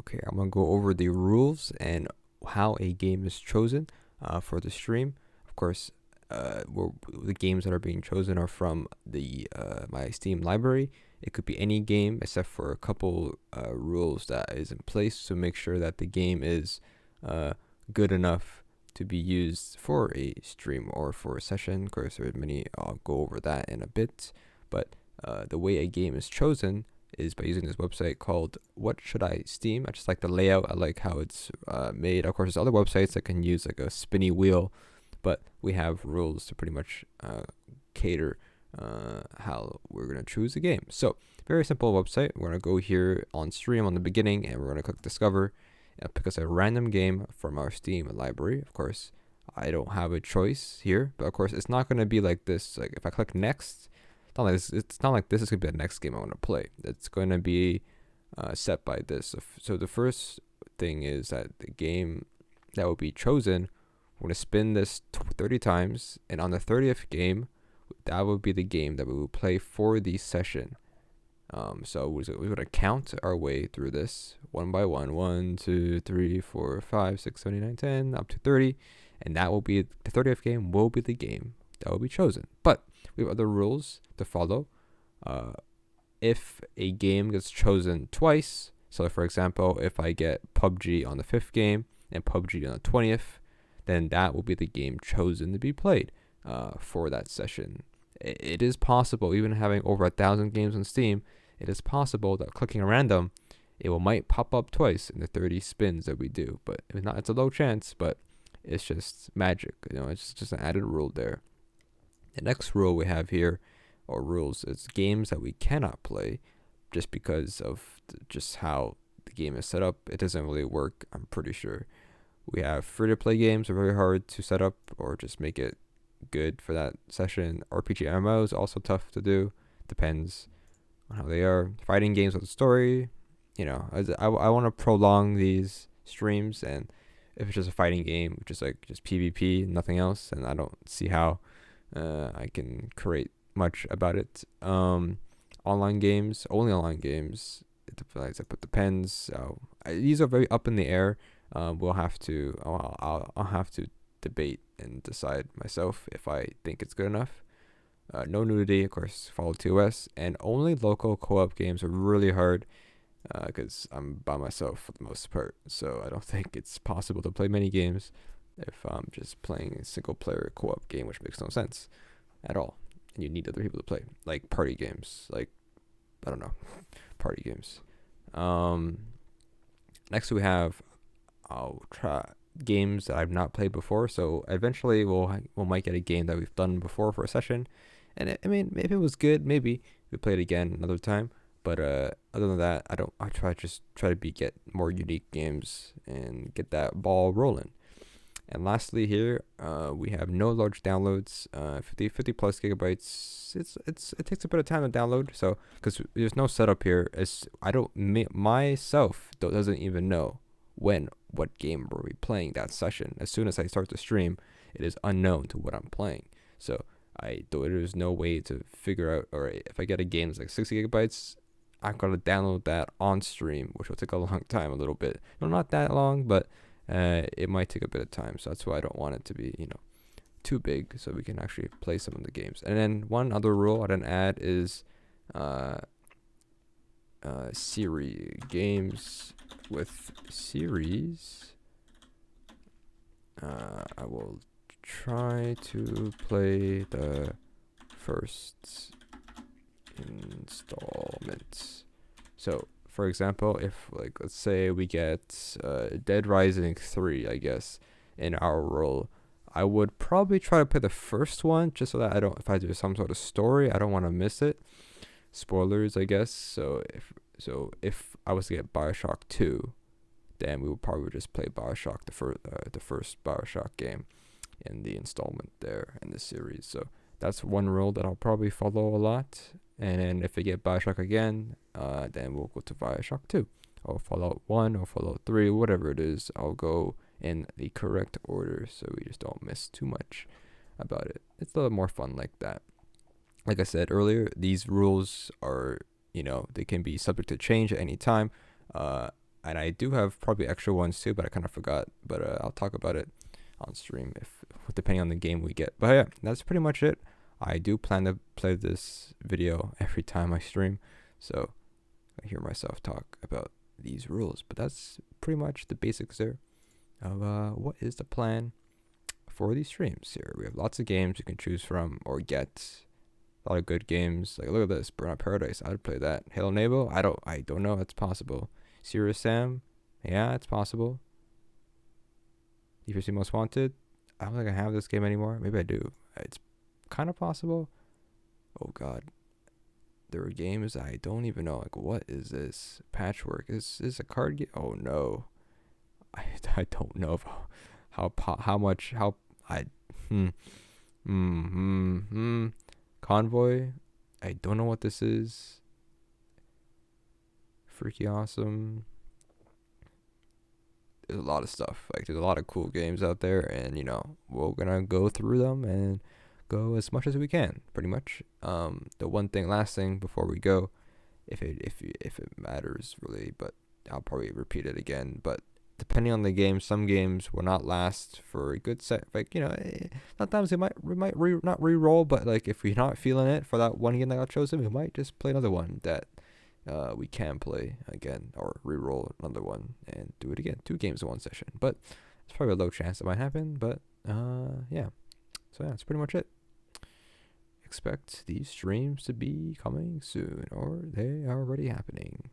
Okay, I'm gonna go over the rules and how a game is chosen for the stream. Of course, the games that are being chosen are from the my Steam library. It could be any game except for a couple rules that is in place to make sure that the game is good enough to be used for a stream or for a session. Of course, there are many. I'll go over that in a bit. But the way a game is chosen is by using this website called What Should I Steam. I just like the layout. I like how it's made. Of course, there's other websites that can use like a spinny wheel, but we have rules to pretty much cater how we're going to choose a game. So very simple website. We're going to go here on stream on the beginning, and we're going to click discover and pick us a random game from our Steam library. Of course, I don't have a choice here, but of course it's not going to be like this. Like if I click next, it's not like this is going to be the next game I want to play. It's going to be set by this. So the first thing is that the game that will be chosen, we're going to spin this 30 times, and on the 30th game, that would be the game that we will play for the session. So we're going to count our way through this one by one. 1, 2, 3, 4, 5, 6, 7, 8, 9, 10, up to 30. And that will be the 30th game will be the game that will be chosen. But we have other rules to follow. If a game gets chosen twice, so for example, if I get PUBG on the 5th game and PUBG on the 20th, then that will be the game chosen to be played for that session. It is possible, even having over 1,000 games on Steam, it is possible that clicking random, it might pop up twice in the 30 spins that we do. But if not, it's a low chance, but it's just magic. It's just an added rule there. The next rule we have here, or rules, is games that we cannot play just because of just how the game is set up. It doesn't really work, I'm pretty sure. We have free-to-play games are very hard to set up or just make it good for that session. RPG MMO is also tough to do. Depends on how they are. Fighting games with a story, I want to prolong these streams, and if it's just a fighting game, which is like just PvP, nothing else, and I don't see how I can create much about it. Online games, only online games. It depends. These are very up in the air. I'll have to debate and decide myself if I think it's good enough. No nudity, of course, follow TOS, and only local co-op games are really hard because I'm by myself for the most part, so I don't think it's possible to play many games if I'm just playing a single player co-op game, which makes no sense at all. And you need other people to play, like party games, like, I don't know, party games. Next we have, I'll try games that I've not played before. So eventually we might get a game that we've done before for a session, and if it was good, maybe we play it again another time. But other than that, I try to get more unique games and get that ball rolling. And lastly here, we have no large downloads, 50 plus gigabytes. It takes a bit of time to download, so because there's no setup here, myself doesn't even know what game were we playing that session. As soon as I start the stream, it is unknown to what I'm playing. So there's no way to figure out, or if I get a game that's like 60 gigabytes, I'm gonna download that on stream, which will take a long time, a little bit. No, not that long, but it might take a bit of time. So that's why I don't want it to be, too big, so we can actually play some of the games. And then one other rule I didn't add is games with series. I will try to play the first installment. So for example, if let's say we get Dead Rising 3, I guess, in our role, I would probably try to play the first one just so that if I do some sort of story, I don't want to miss it. Spoilers, I guess. So if I was to get BioShock 2, then we would probably just play BioShock, the first BioShock game in the installment there in the series. So that's one rule that I'll probably follow a lot. And then if I get BioShock again, then we'll go to BioShock 2 or Fallout 1 or Fallout 3, whatever it is. I'll go in the correct order so we just don't miss too much about it. It's a little more fun like that. Like I said earlier, these rules are, they can be subject to change at any time. and I do have probably extra ones too, but I kind of forgot. But I'll talk about it on stream if depending on the game we get. But yeah, that's pretty much it. I do plan to play this video every time I stream, so I hear myself talk about these rules. But that's pretty much the basics there of what is the plan for these streams here. We have lots of games you can choose from or get. A lot of good games. Like look at this, Burnout Paradise. I'd play that. Halo Naval. I don't know. It's possible. Serious Sam. Yeah, it's possible. UFC Most Wanted. I don't think I have this game anymore. Maybe I do. It's kind of possible. Oh God, there are games I don't even know. Like what is this? Patchwork. Is this a card game? Oh no. I don't know how much I hmm Convoy. I don't know what this is. Freaky Awesome. There's a lot of stuff. Like there's a lot of cool games out there, and we're gonna go through them and go as much as we can, pretty much. The last thing before we go, if it matters really, but I'll probably repeat it again. But depending on the game, some games will not last for a good set. Like sometimes we might not re-roll, but like if we're not feeling it for that one game that got chosen, we might just play another one that we can play again or re-roll another one and do it again. 2 games in one session, but it's probably a low chance that might happen. But yeah. So yeah, that's pretty much it. Expect these streams to be coming soon, or they are already happening.